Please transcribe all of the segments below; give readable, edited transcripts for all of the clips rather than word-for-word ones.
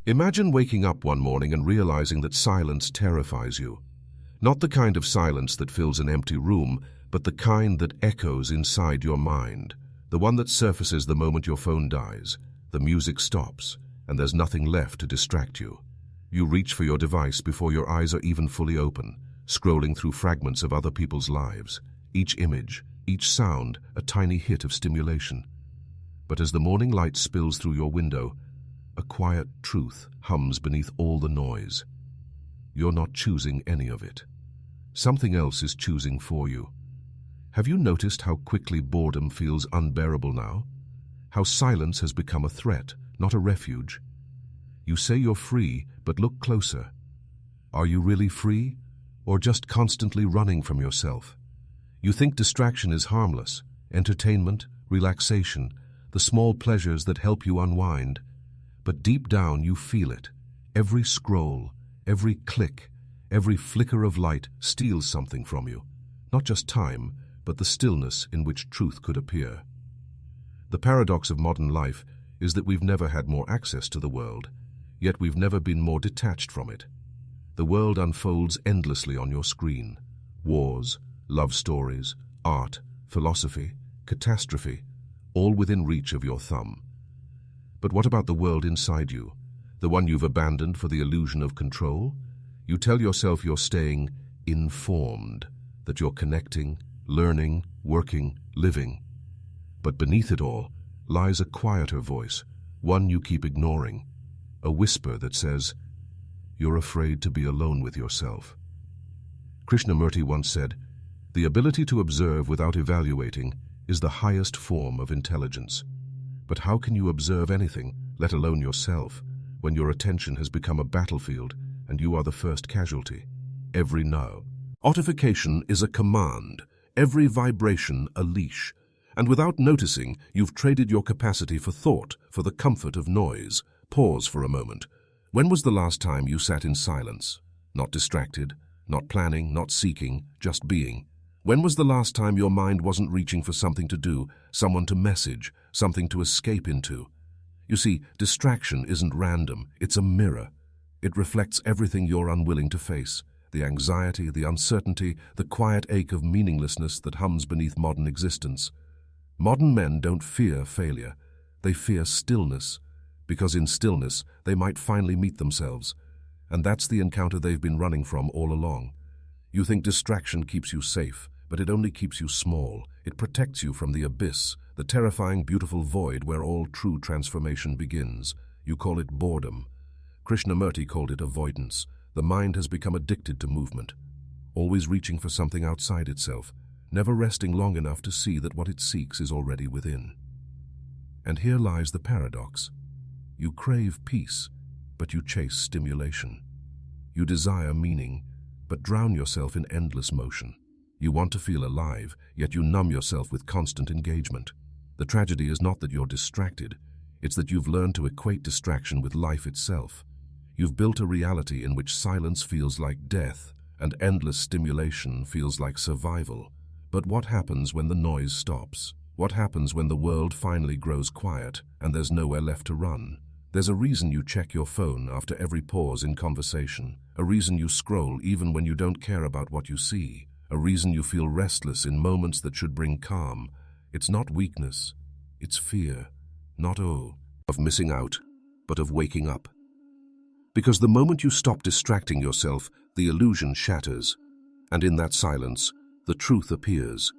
Imagine waking up one morning and realizing that silence terrifies you. Not the kind of silence that fills an empty room, but the kind that echoes inside your mind. The one that surfaces the moment your phone dies, the music stops, and there's nothing left to distract you. You reach for your device before your eyes are even fully open, scrolling through fragments of other people's lives. Each image, each sound, a tiny hit of stimulation. But as the morning light spills through your window, a quiet truth hums beneath all the noise. You're not choosing any of it. Something else is choosing for you. Have you noticed how quickly boredom feels unbearable now? How silence has become a threat, not a refuge? You say you're free, but look closer. Are you really free, or just constantly running from yourself? You think distraction is harmless, entertainment, relaxation, the small pleasures that help you unwind. But deep down you feel it. Every scroll, every click, every flicker of light steals something from you. Not just time, but the stillness in which truth could appear. The paradox of modern life is that we've never had more access to the world, yet we've never been more detached from it. The world unfolds endlessly on your screen. Wars, love stories, art, philosophy, catastrophe, all within reach of your thumb. But what about the world inside you, the one you've abandoned for the illusion of control? You tell yourself you're staying informed, that you're connecting, learning, working, living. But beneath it all lies a quieter voice, one you keep ignoring, a whisper that says, you're afraid to be alone with yourself. Krishnamurti once said, the ability to observe without evaluating is the highest form of intelligence. But how can you observe anything, let alone yourself, when your attention has become a battlefield and you are the first casualty? Every notification is a command, every vibration a leash, and without noticing, you've traded your capacity for thought for the comfort of noise. Pause for a moment. When was the last time you sat in silence? Not distracted, not planning, not seeking, just being. When was the last time your mind wasn't reaching for something to do, someone to message, something to escape into? You see, distraction isn't random, it's a mirror. It reflects everything you're unwilling to face, the anxiety, the uncertainty, the quiet ache of meaninglessness that hums beneath modern existence. Modern men don't fear failure, they fear stillness, because in stillness they might finally meet themselves. And that's the encounter they've been running from all along. You think distraction keeps you safe, but it only keeps you small. It protects you from the abyss, the terrifying, beautiful void where all true transformation begins. You call it boredom. Krishnamurti called it avoidance. The mind has become addicted to movement, always reaching for something outside itself, never resting long enough to see that what it seeks is already within. And here lies the paradox. You crave peace, but you chase stimulation. You desire meaning, but drown yourself in endless motion. You want to feel alive, yet you numb yourself with constant engagement. The tragedy is not that you're distracted, it's that you've learned to equate distraction with life itself. You've built a reality in which silence feels like death and endless stimulation feels like survival. But what happens when the noise stops? What happens when the world finally grows quiet and there's nowhere left to run? There's a reason you check your phone after every pause in conversation, a reason you scroll even when you don't care about what you see, a reason you feel restless in moments that should bring calm. It's not weakness, it's fear, not of missing out, but of waking up. Because the moment you stop distracting yourself, the illusion shatters, and in that silence, the truth appears.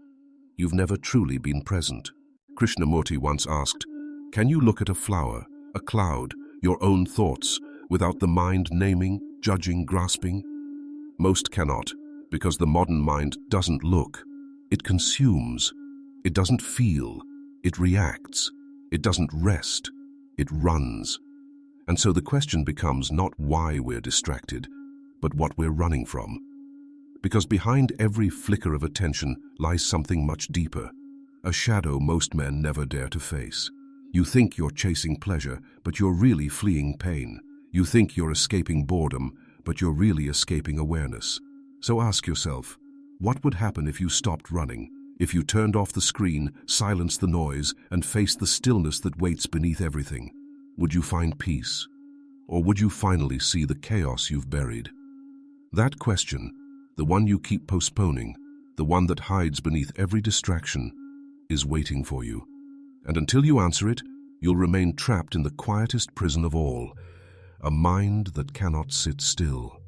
You've never truly been present. Krishnamurti once asked, can you look at a flower, a cloud, your own thoughts, without the mind naming, judging, grasping? Most cannot, because the modern mind doesn't look. It consumes. It doesn't feel. It reacts. It doesn't rest. It runs. And so the question becomes not why we're distracted, but what we're running from. Because behind every flicker of attention lies something much deeper, a shadow most men never dare to face. You think you're chasing pleasure, but you're really fleeing pain. You think you're escaping boredom, but you're really escaping awareness. So ask yourself, what would happen if you stopped running? If you turned off the screen, silenced the noise, and faced the stillness that waits beneath everything? Would you find peace? Or would you finally see the chaos you've buried? That question, the one you keep postponing, the one that hides beneath every distraction, is waiting for you. And until you answer it, you'll remain trapped in the quietest prison of all, a mind that cannot sit still.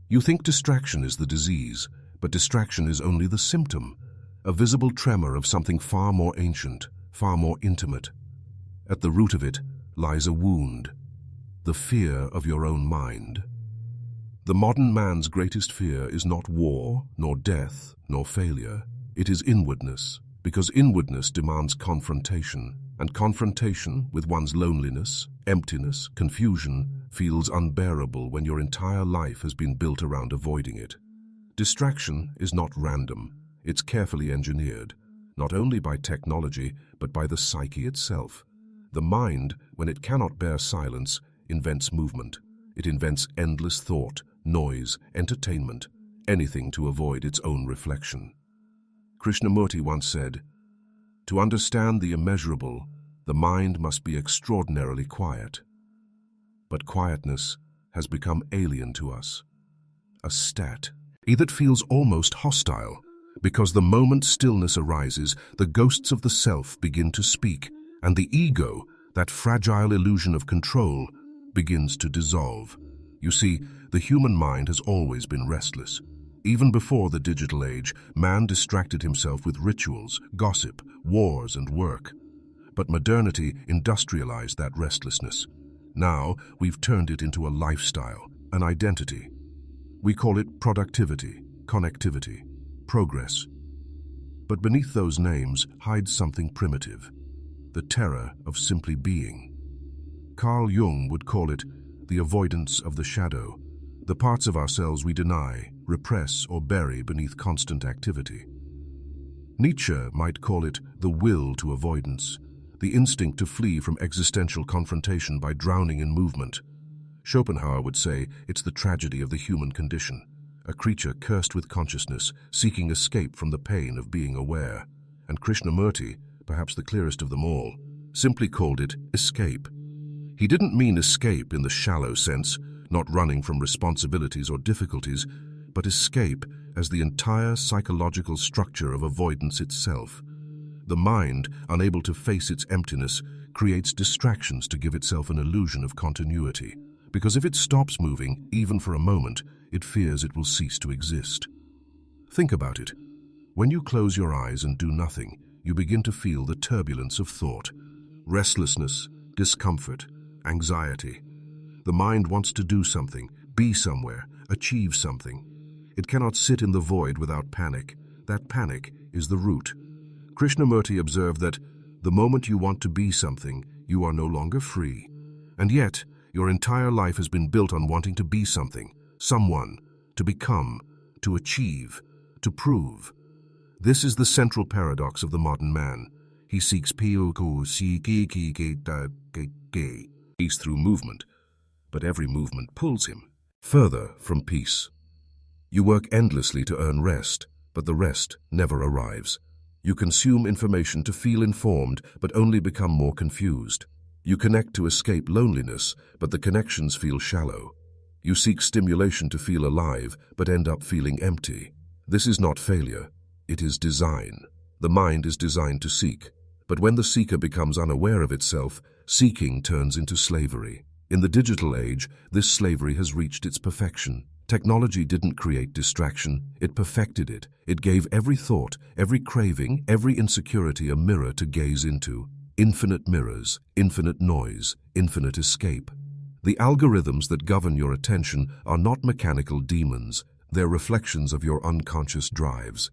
You think distraction is the disease, but distraction is only the symptom, a visible tremor of something far more ancient, far more intimate. At the root of it lies a wound, the fear of your own mind. The modern man's greatest fear is not war, nor death, nor failure. It is inwardness, because inwardness demands confrontation, and confrontation with one's loneliness, emptiness, confusion feels unbearable when your entire life has been built around avoiding it. Distraction is not random. It's carefully engineered, not only by technology, but by the psyche itself. The mind, when it cannot bear silence, invents movement. It invents endless thought, noise, entertainment, anything to avoid its own reflection. Krishnamurti once said, "To understand the immeasurable, the mind must be extraordinarily quiet." But quietness has become alien to us. A stat that feels almost hostile, because the moment stillness arises, the ghosts of the self begin to speak, and the ego, that fragile illusion of control, begins to dissolve. You see, the human mind has always been restless. Even before the digital age, man distracted himself with rituals, gossip, wars, and work. But modernity industrialized that restlessness. Now, we've turned it into a lifestyle, an identity. We call it productivity, connectivity, progress. But beneath those names hides something primitive, the terror of simply being. Carl Jung would call it the avoidance of the shadow, the parts of ourselves we deny, repress, or bury beneath constant activity. Nietzsche might call it the will to avoidance, the instinct to flee from existential confrontation by drowning in movement. Schopenhauer would say it's the tragedy of the human condition, a creature cursed with consciousness, seeking escape from the pain of being aware. And Krishnamurti, perhaps the clearest of them all, simply called it escape. He didn't mean escape in the shallow sense, not running from responsibilities or difficulties, but escape as the entire psychological structure of avoidance itself. The mind, unable to face its emptiness, creates distractions to give itself an illusion of continuity, because if it stops moving, even for a moment, it fears it will cease to exist. Think about it. When you close your eyes and do nothing, you begin to feel the turbulence of thought, restlessness, discomfort, anxiety. The mind wants to do something, be somewhere, achieve something. It cannot sit in the void without panic. That panic is the root. Krishnamurti observed that the moment you want to be something, you are no longer free. And yet, your entire life has been built on wanting to be something, someone, to become, to achieve, to prove. This is the central paradox of the modern man. He seeks peace through movement, but every movement pulls him further from peace. You work endlessly to earn rest, but the rest never arrives. You consume information to feel informed, but only become more confused. You connect to escape loneliness, but the connections feel shallow. You seek stimulation to feel alive, but end up feeling empty. This is not failure, it is design. The mind is designed to seek, but when the seeker becomes unaware of itself, seeking turns into slavery. In the digital age, this slavery has reached its perfection. Technology didn't create distraction, it perfected it. It gave every thought, every craving, every insecurity a mirror to gaze into. Infinite mirrors, infinite noise, infinite escape. The algorithms that govern your attention are not mechanical demons, they're reflections of your unconscious drives.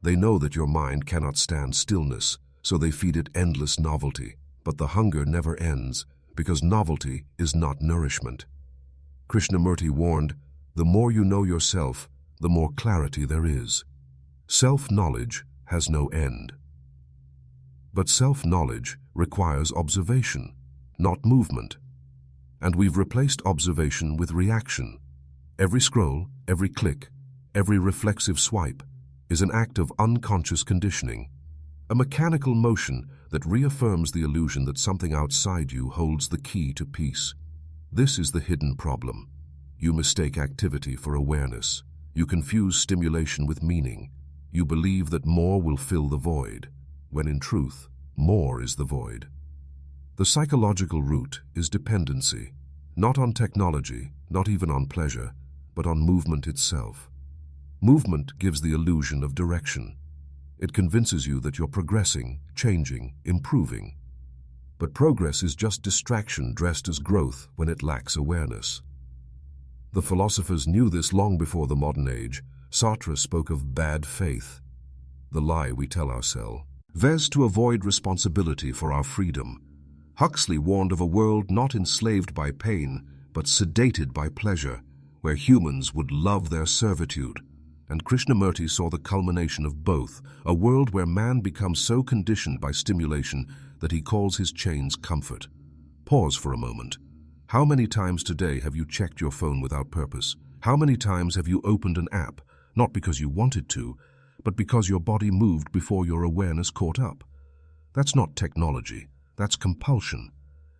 They know that your mind cannot stand stillness, so they feed it endless novelty. But the hunger never ends, because novelty is not nourishment. Krishnamurti warned, the more you know yourself, the more clarity there is. Self-knowledge has no end. But self-knowledge requires observation, not movement. And we've replaced observation with reaction. Every scroll, every click, every reflexive swipe is an act of unconscious conditioning, a mechanical motion that reaffirms the illusion that something outside you holds the key to peace. This is the hidden problem. You mistake activity for awareness. You confuse stimulation with meaning. You believe that more will fill the void, when in truth, more is the void. The psychological root is dependency, not on technology, not even on pleasure, but on movement itself. Movement gives the illusion of direction. It convinces you that you're progressing, changing, improving. But progress is just distraction dressed as growth when it lacks awareness. The philosophers knew this long before the modern age. Sartre spoke of bad faith, the lie we tell ourselves. Vez to avoid responsibility for our freedom. Huxley warned of a world not enslaved by pain, but sedated by pleasure, where humans would love their servitude. And Krishnamurti saw the culmination of both, a world where man becomes so conditioned by stimulation that he calls his chains comfort. Pause for a moment. How many times today have you checked your phone without purpose? How many times have you opened an app, not because you wanted to, but because your body moved before your awareness caught up? That's not technology, that's compulsion.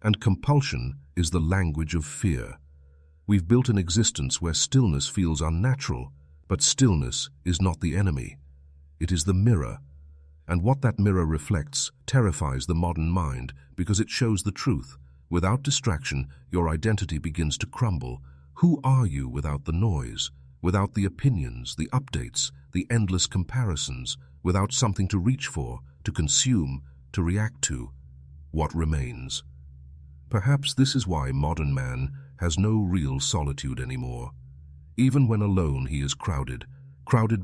And compulsion is the language of fear. We've built an existence where stillness feels unnatural, but stillness is not the enemy. It is the mirror. And what that mirror reflects terrifies the modern mind because it shows the truth. Without distraction, your identity begins to crumble. Who are you without the noise, without the opinions, the updates, the endless comparisons, without something to reach for, to consume, to react to? What remains? Perhaps this is why modern man has no real solitude anymore. Even when alone, he is crowded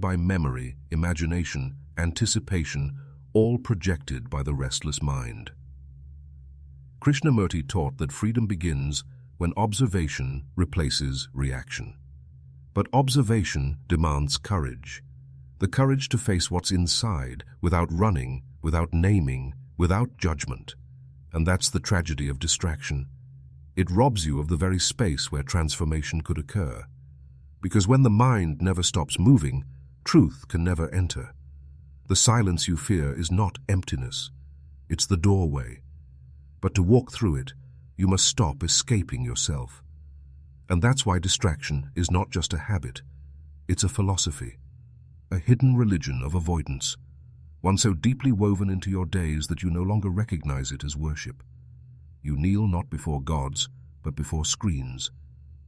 by memory, imagination, anticipation, all projected by the restless mind. Krishnamurti taught that freedom begins when observation replaces reaction. But observation demands courage. The courage to face what's inside without running, without naming, without judgment. And that's the tragedy of distraction. It robs you of the very space where transformation could occur. Because when the mind never stops moving, truth can never enter. The silence you fear is not emptiness. It's the doorway. But to walk through it, you must stop escaping yourself. And that's why distraction is not just a habit. It's a philosophy, a hidden religion of avoidance, one so deeply woven into your days that you no longer recognize it as worship. You kneel not before gods, but before screens.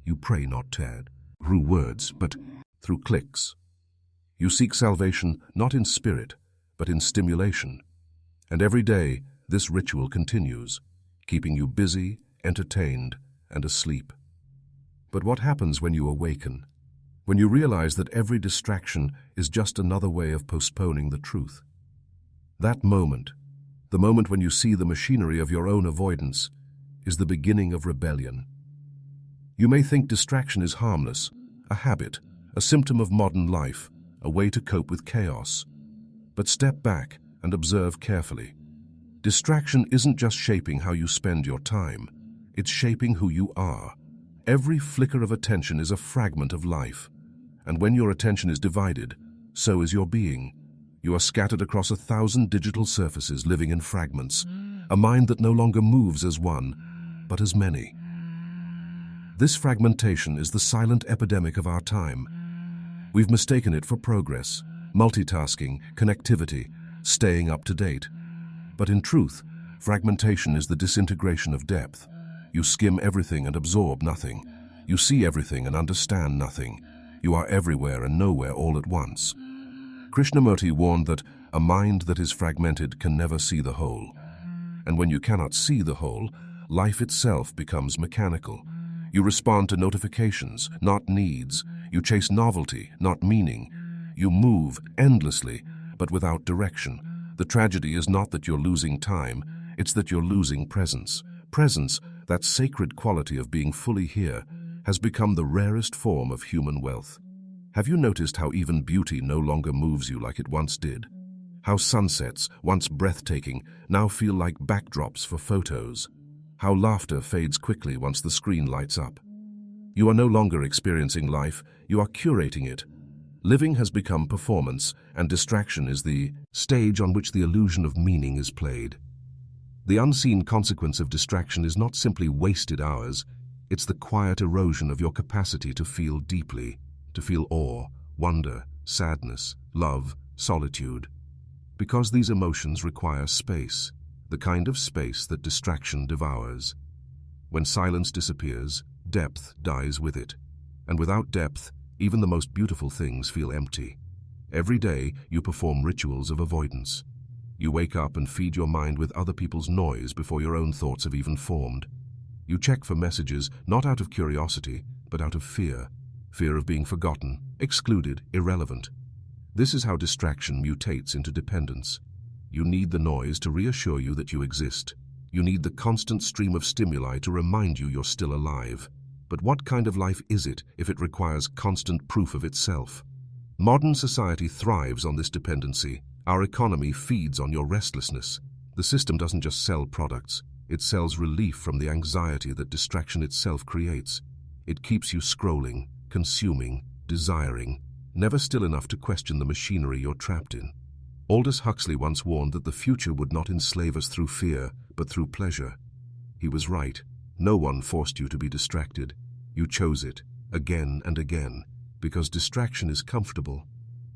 You pray not through words, but through clicks. You seek salvation not in spirit, but in stimulation. And every day, this ritual continues, keeping you busy, entertained, and asleep. But what happens when you awaken? When you realize that every distraction is just another way of postponing the truth? That moment, the moment when you see the machinery of your own avoidance, is the beginning of rebellion. You may think distraction is harmless, a habit, a symptom of modern life, a way to cope with chaos. But step back and observe carefully. Distraction isn't just shaping how you spend your time, it's shaping who you are. Every flicker of attention is a fragment of life. And when your attention is divided, so is your being. You are scattered across 1,000 digital surfaces living in fragments, a mind that no longer moves as one, but as many. This fragmentation is the silent epidemic of our time. We've mistaken it for progress, multitasking, connectivity, staying up to date. But in truth, fragmentation is the disintegration of depth. You skim everything and absorb nothing. You see everything and understand nothing. You are everywhere and nowhere all at once. Krishnamurti warned that a mind that is fragmented can never see the whole. And when you cannot see the whole, life itself becomes mechanical. You respond to notifications, not needs. You chase novelty, not meaning. You move endlessly, but without direction. The tragedy is not that you're losing time, it's that you're losing presence. Presence, that sacred quality of being fully here, has become the rarest form of human wealth. Have you noticed how even beauty no longer moves you like it once did? How sunsets, once breathtaking, now feel like backdrops for photos? How laughter fades quickly once the screen lights up? You are no longer experiencing life, you are curating it. Living has become performance, and distraction is the stage on which the illusion of meaning is played. The unseen consequence of distraction is not simply wasted hours, It's the quiet erosion of your capacity to feel deeply, to feel awe, wonder, sadness, love, solitude. Because these emotions require space, the kind of space that distraction devours. When silence disappears, depth dies with it. And without depth, even the most beautiful things feel empty. Every day, you perform rituals of avoidance. You wake up and feed your mind with other people's noise before your own thoughts have even formed. You check for messages not out of curiosity, but out of fear. Fear of being forgotten, excluded, irrelevant. This is how distraction mutates into dependence. You need the noise to reassure you that you exist. You need the constant stream of stimuli to remind you you're still alive. But what kind of life is it if it requires constant proof of itself? Modern society thrives on this dependency. Our economy feeds on your restlessness. The system doesn't just sell products. It sells relief from the anxiety that distraction itself creates. It keeps you scrolling, consuming, desiring, never still enough to question the machinery you're trapped in. Aldous Huxley once warned that the future would not enslave us through fear, but through pleasure. He was right. No one forced you to be distracted. You chose it, again and again, because distraction is comfortable.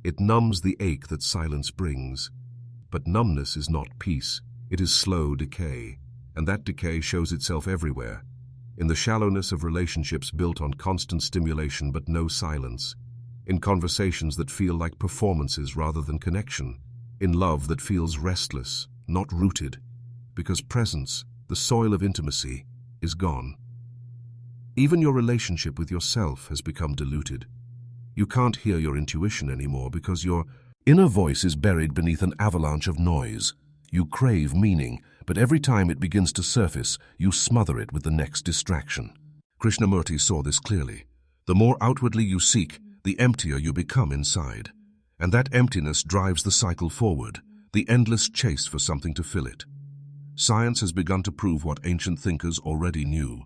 It numbs the ache that silence brings. But numbness is not peace. It is slow decay. And that decay shows itself everywhere. In the shallowness of relationships built on constant stimulation but no silence. In conversations that feel like performances rather than connection. In love that feels restless, not rooted. Because presence, the soil of intimacy, is gone. Even your relationship with yourself has become diluted. You can't hear your intuition anymore because your inner voice is buried beneath an avalanche of noise. You crave meaning, but every time it begins to surface, you smother it with the next distraction. Krishnamurti saw this clearly. The more outwardly you seek, the emptier you become inside. And that emptiness drives the cycle forward, the endless chase for something to fill it. Science has begun to prove what ancient thinkers already knew.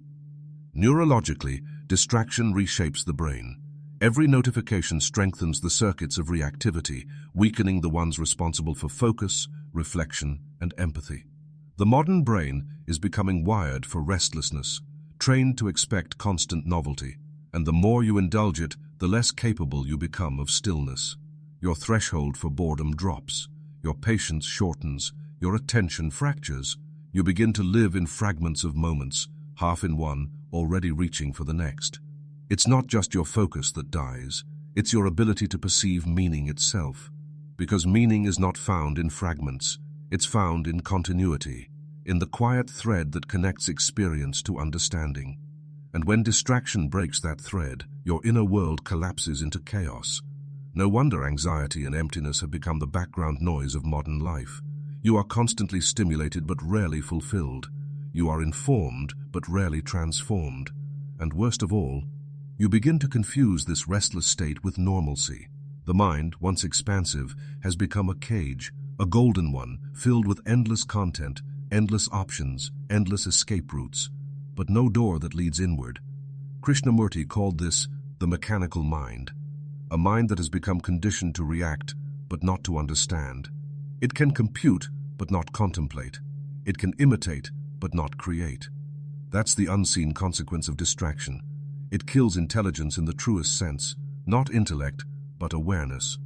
Neurologically, distraction reshapes the brain. Every notification strengthens the circuits of reactivity, weakening the ones responsible for focus, reflection, and empathy. The modern brain is becoming wired for restlessness, trained to expect constant novelty, and the more you indulge it, the less capable you become of stillness. Your threshold for boredom drops, your patience shortens, your attention fractures. You begin to live in fragments of moments, half in one, already reaching for the next. It's not just your focus that dies, it's your ability to perceive meaning itself. Because meaning is not found in fragments, it's found in continuity, in the quiet thread that connects experience to understanding. And when distraction breaks that thread, your inner world collapses into chaos. No wonder anxiety and emptiness have become the background noise of modern life. You are constantly stimulated but rarely fulfilled. You are informed but rarely transformed. And worst of all, you begin to confuse this restless state with normalcy. The mind, once expansive, has become a cage, a golden one, filled with endless content, endless options, endless escape routes, but no door that leads inward. Krishnamurti called this the mechanical mind, a mind that has become conditioned to react, but not to understand. It can compute, but not contemplate. It can imitate, but not create. That's the unseen consequence of distraction. It kills intelligence in the truest sense, not intellect, but awareness.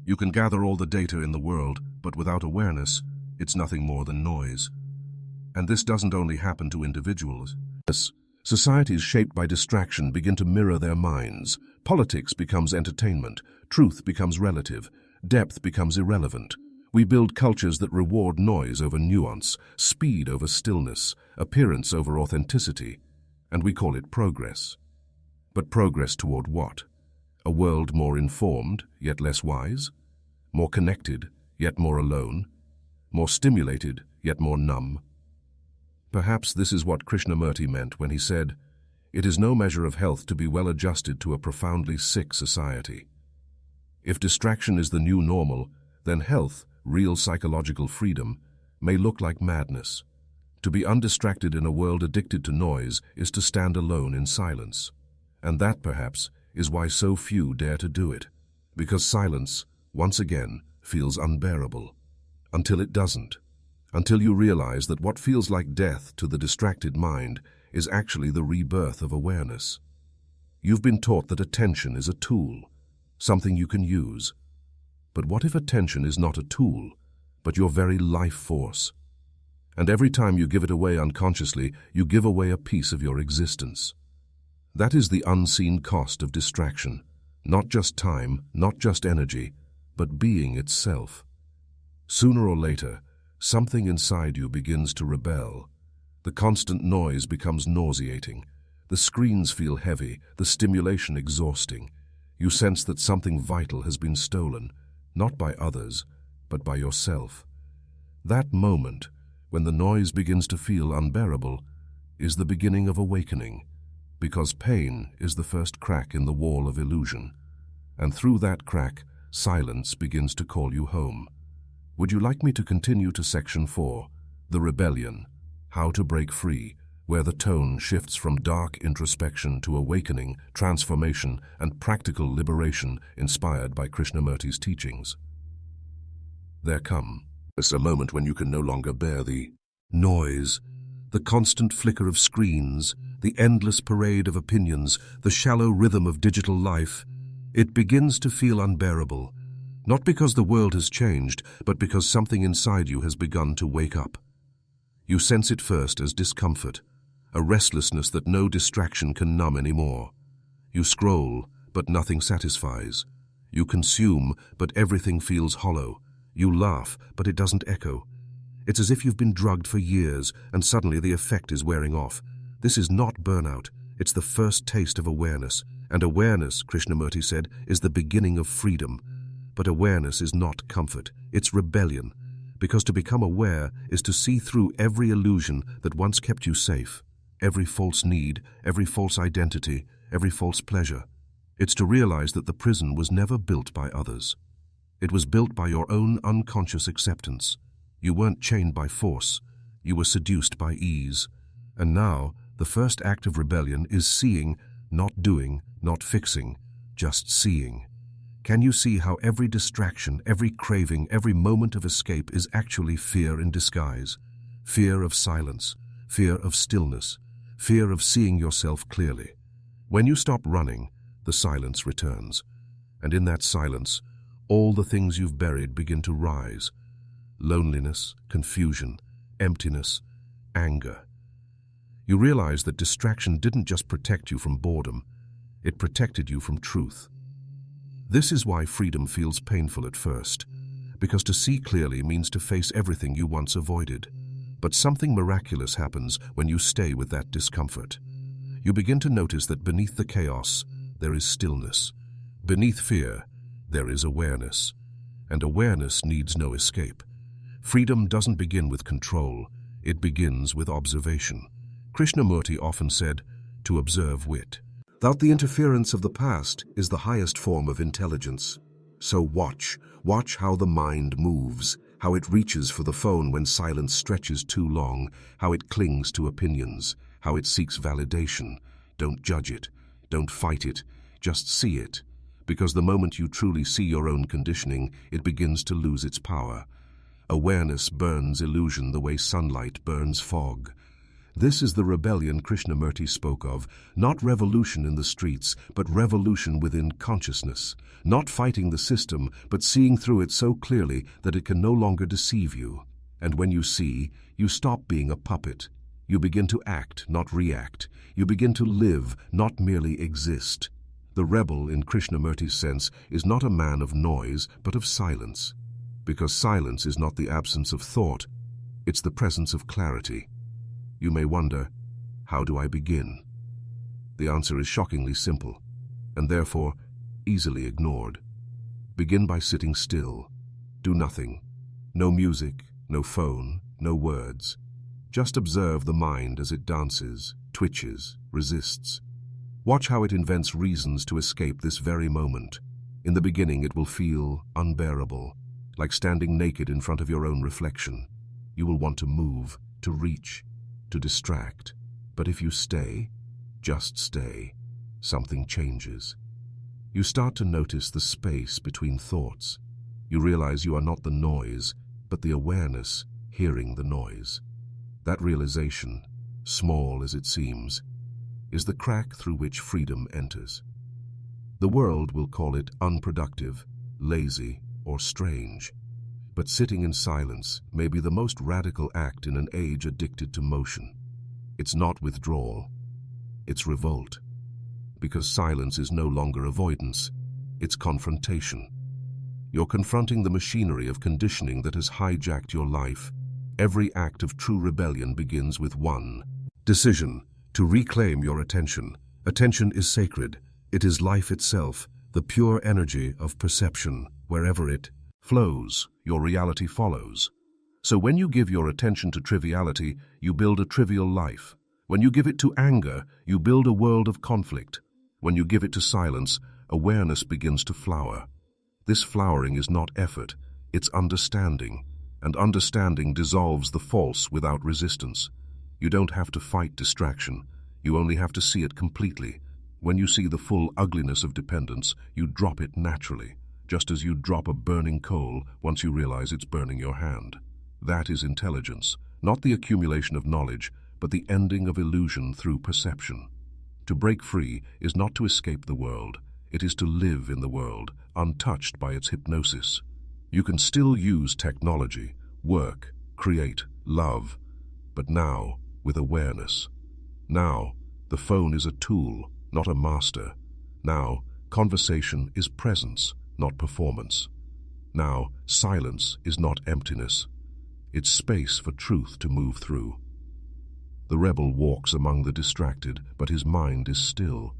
You can gather all the data in the world, but without awareness, it's nothing more than noise. And this doesn't only happen to individuals. Societies shaped by distraction begin to mirror their minds. Politics becomes entertainment, truth becomes relative, depth becomes irrelevant. We build cultures that reward noise over nuance, speed over stillness, appearance over authenticity, and we call it progress. But progress toward what? A world more informed, yet less wise? More connected, yet more alone? More stimulated, yet more numb? Perhaps this is what Krishnamurti meant when he said, "It is no measure of health to be well adjusted to a profoundly sick society." If distraction is the new normal, then health, real psychological freedom, may look like madness. To be undistracted in a world addicted to noise is to stand alone in silence. And that, perhaps, is why so few dare to do it. Because silence, once again, feels unbearable. Until it doesn't. Until you realize that what feels like death to the distracted mind is actually the rebirth of awareness. You've been taught that attention is a tool, something you can use. But what if attention is not a tool, but your very life force? And every time you give it away unconsciously, you give away a piece of your existence. That is the unseen cost of distraction. Not just time, not just energy, but being itself. Sooner or later, something inside you begins to rebel. The constant noise becomes nauseating. The screens feel heavy, the stimulation exhausting. You sense that something vital has been stolen, not by others, but by yourself. That moment, when the noise begins to feel unbearable, is the beginning of awakening, because pain is the first crack in the wall of illusion. And through that crack, silence begins to call you home. Would you like me to continue to Section 4, The Rebellion, How to Break Free, where the tone shifts from dark introspection to awakening, transformation, and practical liberation inspired by Krishnamurti's teachings? There comes a moment when you can no longer bear the noise, the constant flicker of screens, the endless parade of opinions, the shallow rhythm of digital life. It begins to feel unbearable, not because the world has changed, but because something inside you has begun to wake up. You sense it first as discomfort, a restlessness that no distraction can numb anymore. You scroll, but nothing satisfies. You consume, but everything feels hollow. You laugh, but it doesn't echo. It's as if you've been drugged for years, and suddenly the effect is wearing off. This is not burnout. It's the first taste of awareness. And awareness, Krishnamurti said, is the beginning of freedom. But awareness is not comfort. It's rebellion. Because to become aware is to see through every illusion that once kept you safe. Every false need, every false identity, every false pleasure. It's to realize that the prison was never built by others. It was built by your own unconscious acceptance. You weren't chained by force. You were seduced by ease. And now, the first act of rebellion is seeing, not doing, not fixing, just seeing. Can you see how every distraction, every craving, every moment of escape is actually fear in disguise? Fear of silence, fear of stillness, fear of seeing yourself clearly. When you stop running, the silence returns. And in that silence, all the things you've buried begin to rise. Loneliness, confusion, emptiness, anger. You realize that distraction didn't just protect you from boredom, it protected you from truth. This is why freedom feels painful at first, because to see clearly means to face everything you once avoided. But something miraculous happens when you stay with that discomfort. You begin to notice that beneath the chaos, there is stillness. Beneath fear, there is awareness. And awareness needs no escape. Freedom doesn't begin with control, it begins with observation. Krishnamurti often said, to observe wit. Without the interference of the past is the highest form of intelligence. So watch how the mind moves, how it reaches for the phone when silence stretches too long, how it clings to opinions, how it seeks validation. Don't judge it, don't fight it, just see it. Because the moment you truly see your own conditioning, it begins to lose its power. Awareness burns illusion the way sunlight burns fog. This is the rebellion Krishnamurti spoke of, not revolution in the streets, but revolution within consciousness. Not fighting the system, but seeing through it so clearly that it can no longer deceive you. And when you see, you stop being a puppet. You begin to act, not react. You begin to live, not merely exist. The rebel, in Krishnamurti's sense, is not a man of noise, but of silence. Because silence is not the absence of thought, it's the presence of clarity. You may wonder, how do I begin? The answer is shockingly simple, and therefore easily ignored. Begin by sitting still. Do nothing. No music, no phone, no words. Just observe the mind as it dances, twitches, resists. Watch how it invents reasons to escape this very moment. In the beginning, it will feel unbearable, like standing naked in front of your own reflection. You will want to move, to reach, to distract. But if you stay, just stay, something changes. You start to notice the space between thoughts. You realize you are not the noise, but the awareness hearing the noise. That realization, small as it seems, is the crack through which freedom enters. The world will call it unproductive, lazy, or strange, but sitting in silence may be the most radical act in an age addicted to motion. It's not withdrawal, it's revolt, because silence is no longer avoidance, it's confrontation. You're confronting the machinery of conditioning that has hijacked your life. Every act of true rebellion begins with one decision: to reclaim your attention. Attention is sacred. It is life itself, the pure energy of perception. Wherever it flows, your reality follows. So when you give your attention to triviality, you build a trivial life. When you give it to anger, you build a world of conflict. When you give it to silence, awareness begins to flower. This flowering is not effort, it's understanding, and understanding dissolves the false without resistance. You don't have to fight distraction, you only have to see it completely. When you see the full ugliness of dependence, you drop it naturally, just as you drop a burning coal once you realize it's burning your hand. That is intelligence, not the accumulation of knowledge, but the ending of illusion through perception. To break free is not to escape the world, it is to live in the world, untouched by its hypnosis. You can still use technology, work, create, love, but now with awareness. Now, the phone is a tool, not a master. Now, conversation is presence, not performance. Now, silence is not emptiness. It's space for truth to move through. The rebel walks among the distracted, but his mind is still.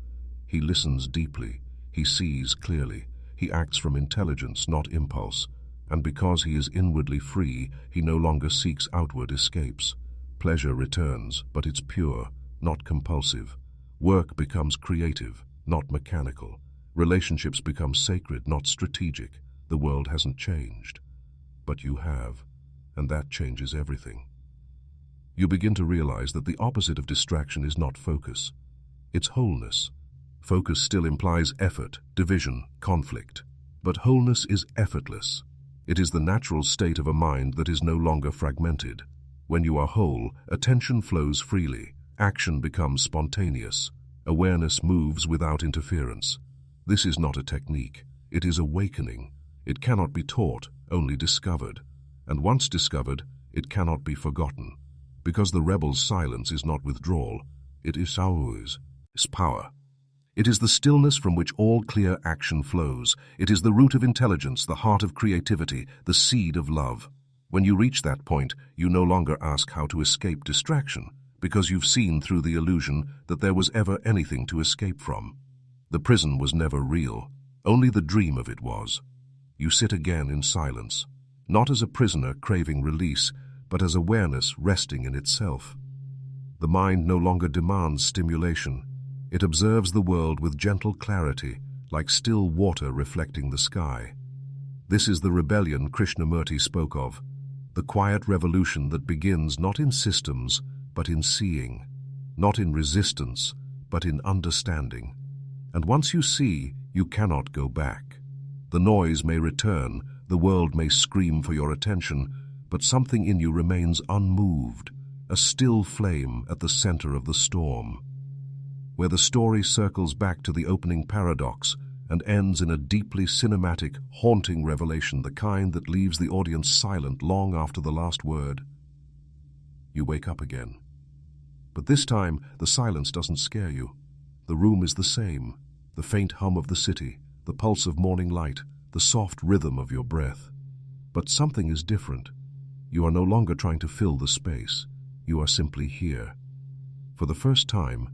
He listens deeply. He sees clearly. He acts from intelligence, not impulse. And because he is inwardly free, he no longer seeks outward escapes. Pleasure returns, but it's pure, not compulsive. Work becomes creative, not mechanical. Relationships become sacred, not strategic. The world hasn't changed, but you have, and that changes everything. You begin to realize that the opposite of distraction is not focus. It's wholeness. Focus still implies effort, division, conflict. But wholeness is effortless. It is the natural state of a mind that is no longer fragmented. When you are whole, attention flows freely. Action becomes spontaneous. Awareness moves without interference. This is not a technique. It is awakening. It cannot be taught, only discovered. And once discovered, it cannot be forgotten. Because the rebel's silence is not withdrawal. It is always power. It is the stillness from which all clear action flows. It is the root of intelligence, the heart of creativity, the seed of love. When you reach that point, you no longer ask how to escape distraction, because you've seen through the illusion that there was ever anything to escape from. The prison was never real, only the dream of it was. You sit again in silence, not as a prisoner craving release, but as awareness resting in itself. The mind no longer demands stimulation. It observes the world with gentle clarity, like still water reflecting the sky. This is the rebellion Krishnamurti spoke of, the quiet revolution that begins not in systems, but in seeing, not in resistance, but in understanding. And once you see, you cannot go back. The noise may return, the world may scream for your attention, but something in you remains unmoved, a still flame at the center of the storm. Where the story circles back to the opening paradox and ends in a deeply cinematic, haunting revelation, the kind that leaves the audience silent long after the last word. You wake up again. But this time, the silence doesn't scare you. The room is the same, the faint hum of the city, the pulse of morning light, the soft rhythm of your breath. But something is different. You are no longer trying to fill the space. You are simply here. For the first time,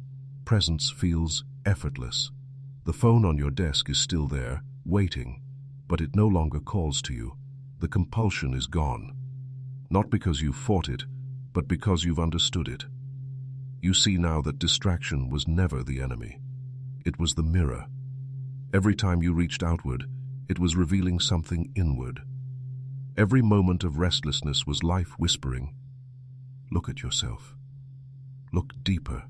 presence feels effortless. The phone on your desk is still there, waiting, but it no longer calls to you. The compulsion is gone. Not because you've fought it, but because you've understood it. You see now that distraction was never the enemy. It was the mirror. Every time you reached outward, it was revealing something inward. Every moment of restlessness was life whispering, "Look at yourself. Look deeper."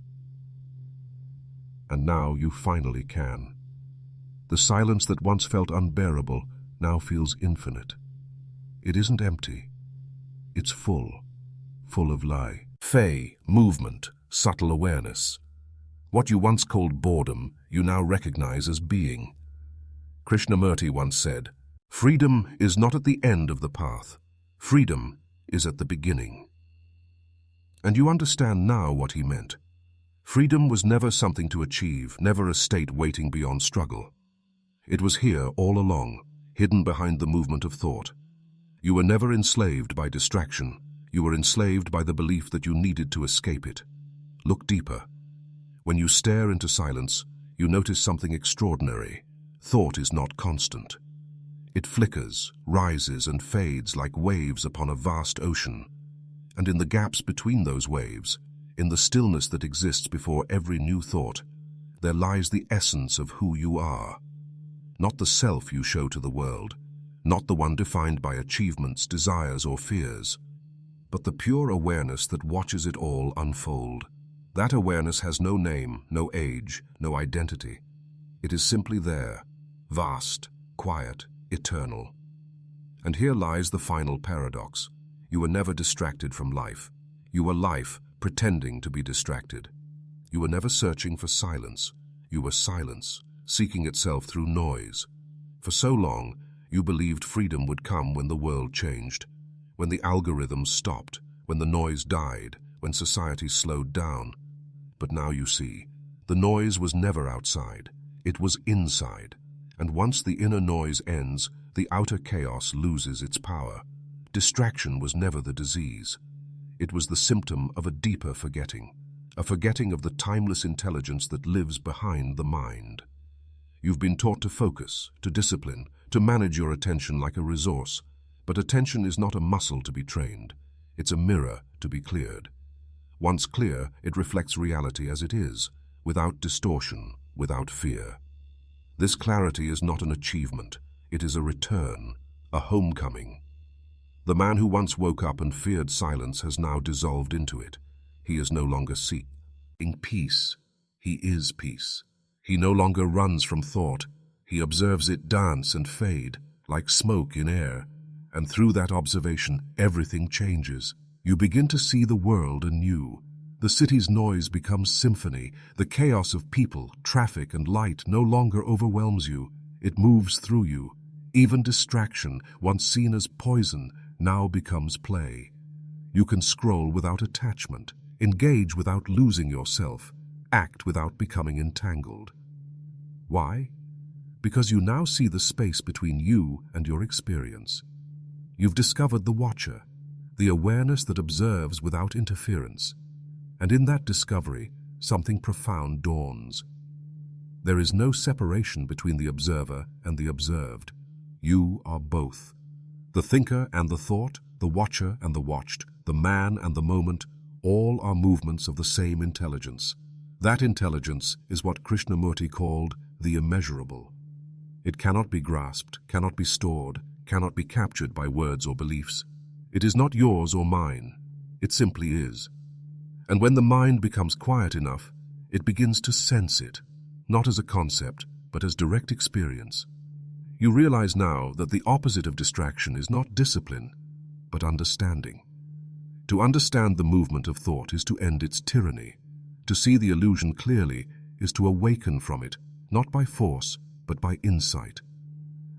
And now you finally can. The silence that once felt unbearable now feels infinite. It isn't empty. It's full of life, movement, subtle awareness. What you once called boredom, you now recognize as being. Krishnamurti once said, "Freedom is not at the end of the path. Freedom is at the beginning." And you understand now what he meant. Freedom was never something to achieve, never a state waiting beyond struggle. It was here all along, hidden behind the movement of thought. You were never enslaved by distraction. You were enslaved by the belief that you needed to escape it. Look deeper. When you stare into silence, you notice something extraordinary. Thought is not constant. It flickers, rises, and fades like waves upon a vast ocean. And in the gaps between those waves, in the stillness that exists before every new thought, there lies the essence of who you are. Not the self you show to the world, not the one defined by achievements, desires, or fears, but the pure awareness that watches it all unfold. That awareness has no name, no age, no identity. It is simply there, vast, quiet, eternal. And here lies the final paradox. You were never distracted from life. You were life pretending to be distracted. You were never searching for silence. You were silence, seeking itself through noise. For so long, you believed freedom would come when the world changed, when the algorithms stopped, when the noise died, when society slowed down. But now you see, the noise was never outside. It was inside. And once the inner noise ends, the outer chaos loses its power. Distraction was never the disease. It was the symptom of a deeper forgetting, a forgetting of the timeless intelligence that lives behind the mind. You've been taught to focus, to discipline, to manage your attention like a resource. But attention is not a muscle to be trained. It's a mirror to be cleared. Once clear, it reflects reality as it is, without distortion, without fear. This clarity is not an achievement. It is a return, a homecoming. The man who once woke up and feared silence has now dissolved into it. He is no longer seeking peace. He is peace. He no longer runs from thought. He observes it dance and fade, like smoke in air. And through that observation, everything changes. You begin to see the world anew. The city's noise becomes symphony. The chaos of people, traffic, and light no longer overwhelms you. It moves through you. Even distraction, once seen as poison, now becomes play. You can scroll without attachment, engage without losing yourself, act without becoming entangled. Why? Because you now see the space between you and your experience. You've discovered the watcher, the awareness that observes without interference. And in that discovery, something profound dawns. There is no separation between the observer and the observed. You are both. The thinker and the thought, the watcher and the watched, the man and the moment, all are movements of the same intelligence. That intelligence is what Krishnamurti called the immeasurable. It cannot be grasped, cannot be stored, cannot be captured by words or beliefs. It is not yours or mine. It simply is. And when the mind becomes quiet enough, it begins to sense it, not as a concept, but as direct experience. You realize now that the opposite of distraction is not discipline, but understanding. To understand the movement of thought is to end its tyranny. To see the illusion clearly is to awaken from it, not by force, but by insight.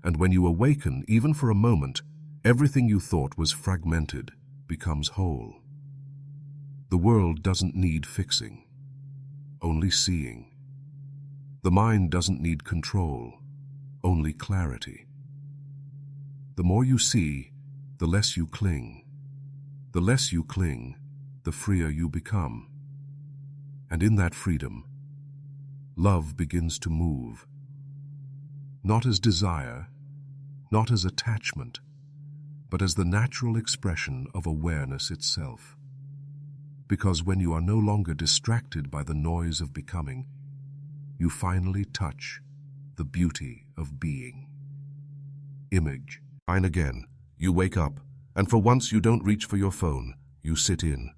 And when you awaken, even for a moment, everything you thought was fragmented becomes whole. The world doesn't need fixing, only seeing. The mind doesn't need control, only clarity. The more you see, the less you cling. The less you cling, the freer you become. And in that freedom, love begins to move. Not as desire, not as attachment, but as the natural expression of awareness itself. Because when you are no longer distracted by the noise of becoming, you finally touch the beauty of being. Image. And again, you wake up, and for once you don't reach for your phone, you sit in.